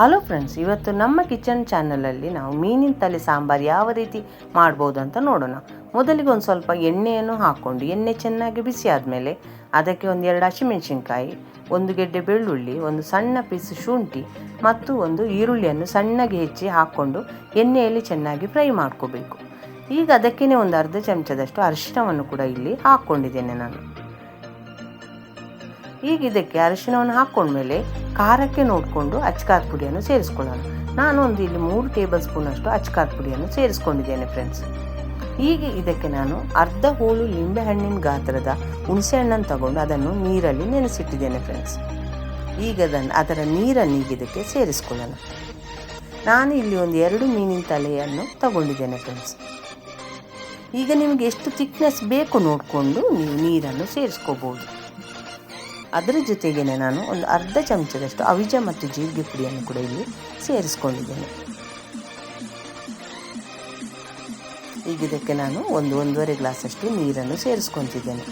Hello friends, ಇವತ್ತು ನಮ್ಮ kitchen ಚಾನಲಲ್ಲಿ ನಾವು ಮೀನಿನ ತಲೆ ಸಾಂಬಾರು ಯಾವ ರೀತಿ ಮಾಡ್ಬೋದು ಅಂತ ನೋಡೋಣ. ಮೊದಲಿಗೆ ಒಂದು ಸ್ವಲ್ಪ ಎಣ್ಣೆಯನ್ನು ಹಾಕ್ಕೊಂಡು ಎಣ್ಣೆ ಚೆನ್ನಾಗಿ ಬಿಸಿ ಆದಮೇಲೆ ಅದಕ್ಕೆ ಒಂದು 2 ಹಸಿಮೆಣಸಿನ್ಕಾಯಿ, 1 ಗೆಡ್ಡೆ ಬೆಳ್ಳುಳ್ಳಿ, ಒಂದು ಸಣ್ಣ ಪೀಸ್ ಶುಂಠಿ ಮತ್ತು ಒಂದು ಈರುಳ್ಳಿಯನ್ನು ಸಣ್ಣಗೆ ಹೆಚ್ಚಿ ಹಾಕ್ಕೊಂಡು ಎಣ್ಣೆಯಲ್ಲಿ ಚೆನ್ನಾಗಿ ಫ್ರೈ ಮಾಡ್ಕೋಬೇಕು. ಈಗ ಅದಕ್ಕೇ ಒಂದು ಅರ್ಧ ಚಮಚದಷ್ಟು ಅರಿಶಿಣವನ್ನು ಕೂಡ ಇಲ್ಲಿ ಹಾಕ್ಕೊಂಡಿದ್ದೇನೆ ನಾನು. ಈಗ ಇದಕ್ಕೆ ಅರಿಶಿಣವನ್ನು ಹಾಕ್ಕೊಂಡ್ಮೇಲೆ ಖಾರಕ್ಕೆ ನೋಡಿಕೊಂಡು ಅಚ್ಕಾರದ ಪುಡಿಯನ್ನು ಸೇರಿಸ್ಕೊಳ್ಳೋಣ. ನಾನು ಇಲ್ಲಿ 3 ಟೇಬಲ್ ಸ್ಪೂನಷ್ಟು ಅಚ್ಕಾರದ ಪುಡಿಯನ್ನು ಸೇರಿಸ್ಕೊಂಡಿದ್ದೇನೆ ಫ್ರೆಂಡ್ಸ್. ಈಗ ಇದಕ್ಕೆ ನಾನು ಅರ್ಧ ಹೋಳು ಲಿಂಬೆಹಣ್ಣಿನ ಗಾತ್ರದ ಹುಣಸೆ ಹಣ್ಣನ್ನು ತಗೊಂಡು ಅದನ್ನು ನೀರಲ್ಲಿ ನೆನೆಸಿಟ್ಟಿದ್ದೇನೆ ಫ್ರೆಂಡ್ಸ್. ಈಗ ಅದರ ನೀರನ್ನು ಈಗ ಇದಕ್ಕೆ ಸೇರಿಸ್ಕೊಳ್ಳೋಣ. ನಾನು ಇಲ್ಲಿ ಒಂದು 2 ಮೀನಿನ ತಲೆಯನ್ನು ತಗೊಂಡಿದ್ದೇನೆ ಫ್ರೆಂಡ್ಸ್. ಈಗ ನಿಮಗೆ ಎಷ್ಟು ಥಿಕ್ನೆಸ್ ಬೇಕು ನೋಡಿಕೊಂಡು ನೀವು ನೀರನ್ನು ಸೇರಿಸ್ಕೋಬೋದು. ಅದರ ಜೊತೆಗೇ ನಾನು ಒಂದು ಅರ್ಧ ಚಮಚದಷ್ಟು ಅವಿಜ ಮತ್ತು ಜೀರಿಗೆ ಪುಡಿಯನ್ನು ಕೂಡ ಇಲ್ಲಿ ಸೇರಿಸ್ಕೊಂಡಿದ್ದೇನೆ. ಈಗ ಇದಕ್ಕೆ ನಾನು 1-1.5 ಗ್ಲಾಸಷ್ಟು ನೀರನ್ನು ಸೇರಿಸ್ಕೊತಿದ್ದೇನೆ.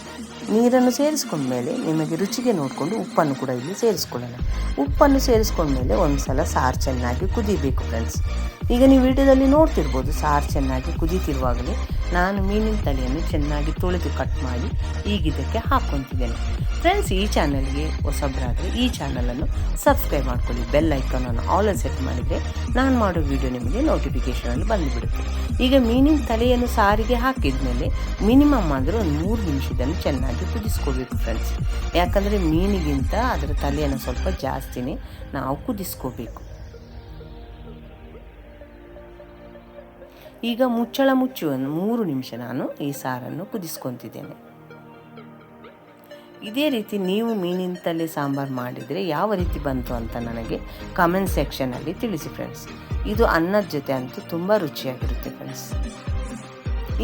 ನೀರನ್ನು ಸೇರಿಸ್ಕೊಂಡ್ಮೇಲೆ ನಿಮಗೆ ರುಚಿಗೆ ನೋಡಿಕೊಂಡು ಉಪ್ಪನ್ನು ಕೂಡ ಇಲ್ಲಿ ಸೇರಿಸ್ಕೊಳ್ಳೋಣ. ಉಪ್ಪನ್ನು ಸೇರಿಸ್ಕೊಂಡ್ಮೇಲೆ ಒಂದು ಸಲ ಸಾರು ಚೆನ್ನಾಗಿ ಕುದಿಬೇಕು ಫ್ರೆಂಡ್ಸ್. ಈಗ ನೀವು ವಿಡಿಯೋದಲ್ಲಿ ನೋಡ್ತಿರ್ಬೋದು, ಸಾರು ಚೆನ್ನಾಗಿ ಕುದೀತಿರುವಾಗಲೇ ನಾನು ಮೀನಿನ ತಲೆಯನ್ನು ಚೆನ್ನಾಗಿ ತೊಳೆದು ಕಟ್ ಮಾಡಿ ಈಗ ಇದಕ್ಕೆ ಹಾಕ್ಕೊತಿದ್ದೇನೆ ಫ್ರೆಂಡ್ಸ್. ಈ ಚಾನಲ್ಗೆ ಹೊಸಬರಾದರೆ ಈ ಚಾನಲನ್ನು ಸಬ್ಸ್ಕ್ರೈಬ್ ಮಾಡ್ಕೊಳ್ಳಿ. ಬೆಲ್ ಐಕಾನನ್ನು ಆಲ್ ಸೆಟ್ ಮಾಡಿದರೆ ನಾನು ಮಾಡೋ ವಿಡಿಯೋ ನಿಮಗೆ ನೋಟಿಫಿಕೇಷನಲ್ಲಿ ಬಂದುಬಿಡುತ್ತೆ. ಈಗ ಮೀನಿನ ತಲೆಯನ್ನು ಸಾರಿಗೆ ಹಾಕಿದ ಮೇಲೆ ಮಿನಿಮಮ್ ಆದರೂ ಒಂದು 3 ನಿಮಿಷದನ್ನು ಚೆನ್ನಾಗಿ ಕುದಿಸ್ಕೋಬೇಕು ಫ್ರೆಂಡ್ಸ್. ಯಾಕಂದರೆ ಮೀನಿಗಿಂತ ಅದರ ತಲೆಯನ್ನು ಸ್ವಲ್ಪ ಜಾಸ್ತಿನೇ ನಾವು ಕುದಿಸ್ಕೋಬೇಕು. ಈಗ ಮುಚ್ಚಳ ಮುಚ್ಚಿ ಒಂದು 3 ನಿಮಿಷ ನಾನು ಈ ಸಾರನ್ನು ಕುದಿಸ್ಕೊತಿದ್ದೇನೆ. ಇದೇ ರೀತಿ ನೀವು ಮೀನಿನ ತಲೆ ಸಾಂಬಾರು ಮಾಡಿದರೆ ಯಾವ ರೀತಿ ಬಂತು ಅಂತ ನನಗೆ ಕಮೆಂಟ್ ಸೆಕ್ಷನಲ್ಲಿ ತಿಳಿಸಿ ಫ್ರೆಂಡ್ಸ್. ಇದು ಅನ್ನದ ಜೊತೆ ಅಂತೂ ತುಂಬ ರುಚಿಯಾಗಿರುತ್ತೆ ಫ್ರೆಂಡ್ಸ್.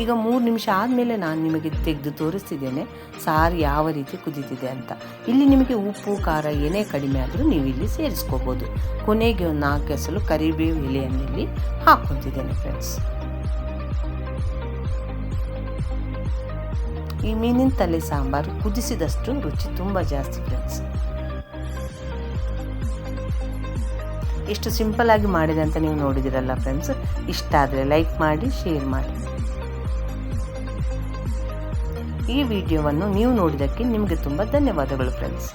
ಈಗ 3 ನಿಮಿಷ ಆದಮೇಲೆ ನಾನು ನಿಮಗೆ ತೆಗೆದು ತೋರಿಸ್ತಿದ್ದೇನೆ ಸಾರು ಯಾವ ರೀತಿ ಕುದೀತಿದೆ ಅಂತ. ಇಲ್ಲಿ ನಿಮಗೆ ಉಪ್ಪು ಖಾರ ಏನೇ ಕಡಿಮೆ ಆದರೂ ನೀವು ಇಲ್ಲಿ ಸೇರಿಸ್ಕೋಬೋದು. ಕೊನೆಗೆ ಒಂದು 4 ಎಸಳು ಕರಿಬೇವು ಎಲೆಯನ್ನು ಇಲ್ಲಿ ಹಾಕ್ಕೊತಿದ್ದೇನೆ ಫ್ರೆಂಡ್ಸ್. ಈ ಮೀನಿನ ತಲೆ ಸಾಂಬಾರು ಕುದಿಸಿದಷ್ಟು ರುಚಿ ತುಂಬ ಜಾಸ್ತಿ ಫ್ರೆಂಡ್ಸ್. ಎಷ್ಟು ಸಿಂಪಲ್ ಆಗಿ ಮಾಡಿದೆ ಅಂತ ನೀವು ನೋಡಿದಿರಲ್ಲ ಫ್ರೆಂಡ್ಸ್. ಇಷ್ಟ ಆದರೆ ಲೈಕ್ ಮಾಡಿ, ಶೇರ್ ಮಾಡಿ. ಈ ವಿಡಿಯೋವನ್ನು ನೀವು ನೋಡಿದ್ದಕ್ಕೆ ನಿಮಗೆ ತುಂಬ ಧನ್ಯವಾದಗಳು ಫ್ರೆಂಡ್ಸ್.